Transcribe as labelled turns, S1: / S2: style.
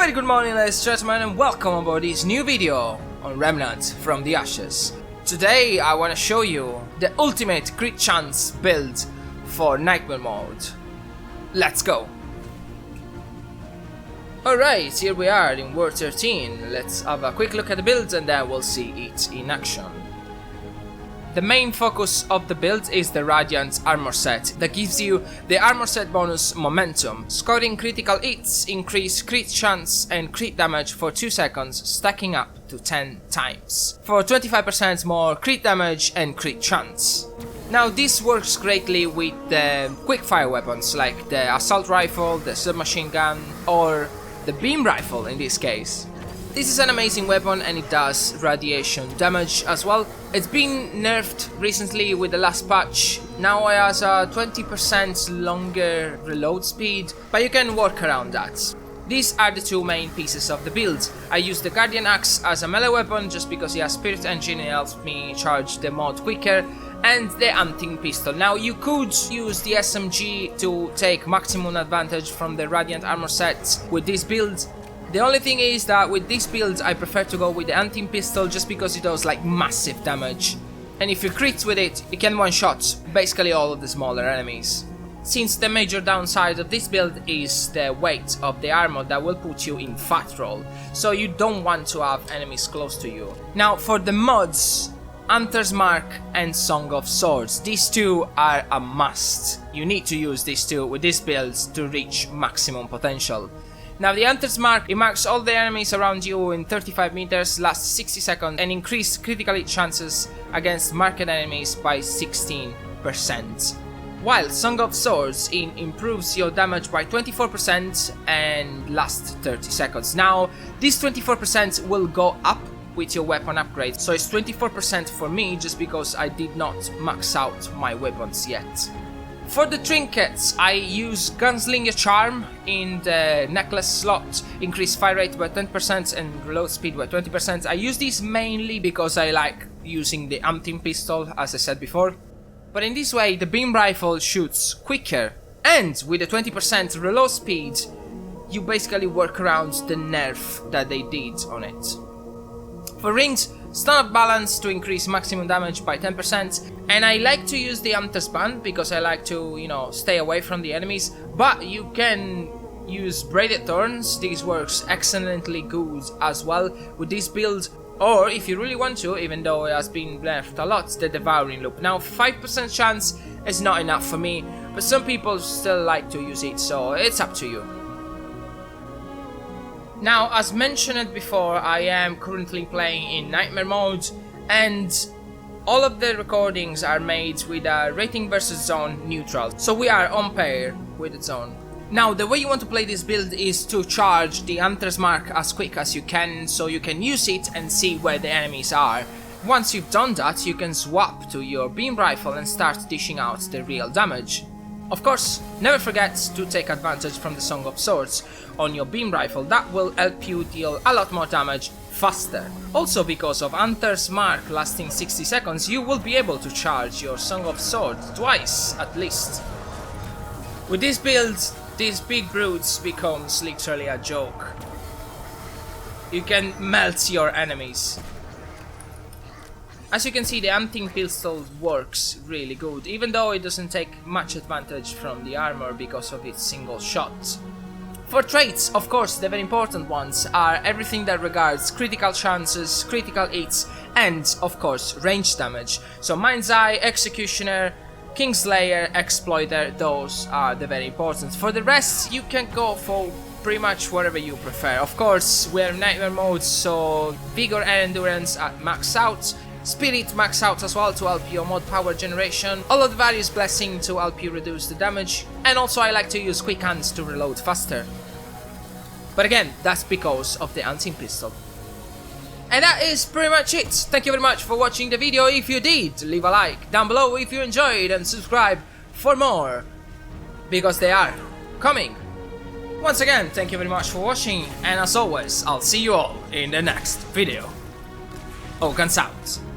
S1: Very good morning, ladies and gentlemen, and welcome aboard this new video on Remnant from the Ashes. Today I want to show you the ultimate crit chance build for Nightmare mode. Let's go! Alright, here we are in War 13. Let's have a quick look at the build and then we'll see it in action. The main focus of the build is the Radiant armor set that gives you the armor set bonus momentum. Scoring critical hits increase crit chance and crit damage for 2 seconds, stacking up to 10 times. For 25% more crit damage and crit chance. Now this works greatly with the quickfire weapons like the assault rifle, the submachine gun or the beam rifle in this case. This is an amazing weapon and it does radiation damage as well. It's been nerfed recently with the last patch. Now it has a 20% longer reload speed, but you can work around that. These are the two main pieces of the build. I use the Guardian Axe as a melee weapon just because it has Spirit Engine and it helps me charge the mod quicker, and the hunting pistol. Now you could use the SMG to take maximum advantage from the Radiant armor set with this build. The only thing is that with this build I prefer to go with the hunting pistol just because it does like massive damage. And if you crit with it, you can one-shot basically all of the smaller enemies. Since the major downside of this build is the weight of the armor that will put you in fat roll, so you don't want to have enemies close to you. Now for the mods, Hunter's Mark and Song of Swords, these two are a must. You need to use these two with this build to reach maximum potential. Now the Hunter's Mark, it marks all the enemies around you in 35 meters, lasts 60 seconds and increase critical hit chances against marked enemies by 16%. While Song of Swords improves your damage by 24% and lasts 30 seconds. Now this 24% will go up with your weapon upgrade, so it's 24% for me just because I did not max out my weapons yet. For the trinkets, I use Gunslinger Charm in the necklace slot, increase fire rate by 10% and reload speed by 20%. I use this mainly because I like using the hunting pistol, as I said before. But in this way, the beam rifle shoots quicker, and with the 20% reload speed, you basically work around the nerf that they did on it. For rings, stun up balance to increase maximum damage by 10%, and I like to use the Hunter's Band because I like to, stay away from the enemies, but you can use Braided Thorns. This works excellently good as well with this build, or if you really want to, even though it has been nerfed a lot, the Devouring Loop. Now 5% chance is not enough for me, but some people still like to use it, so it's up to you. Now, as mentioned before, I am currently playing in Nightmare mode, and all of the recordings are made with a rating versus zone neutral, so we are on pair with the zone. Now, the way you want to play this build is to charge the Hunter's Mark as quick as you can, so you can use it and see where the enemies are. Once you've done that, you can swap to your beam rifle and start dishing out the real damage. Of course, never forget to take advantage from the Song of Swords on your beam rifle. That will help you deal a lot more damage faster. Also, because of Hunter's Mark lasting 60 seconds, you will be able to charge your Song of Swords twice at least. With this build, these big brutes becomes literally a joke. You can melt your enemies. As you can see, the hunting pistol works really good, even though it doesn't take much advantage from the armor because of its single shot. For traits, of course, the very important ones are everything that regards critical chances, critical hits, and, of course, range damage. So Mind's Eye, Executioner, Kingslayer, Exploiter, those are the very important. For the rest, you can go for pretty much whatever you prefer. Of course, we're in Nightmare mode, so Vigor and Endurance at max out. Spirit max out as well to help your mod power generation, all of the various blessings to help you reduce the damage, and also I like to use quick hands to reload faster. But again, that's because of the hunting pistol. And that is pretty much it. Thank you very much for watching the video. If you did, leave a like down below if you enjoyed and subscribe for more, because they are coming. Once again, thank you very much for watching, and as always, I'll see you all in the next video. Ocandersis out.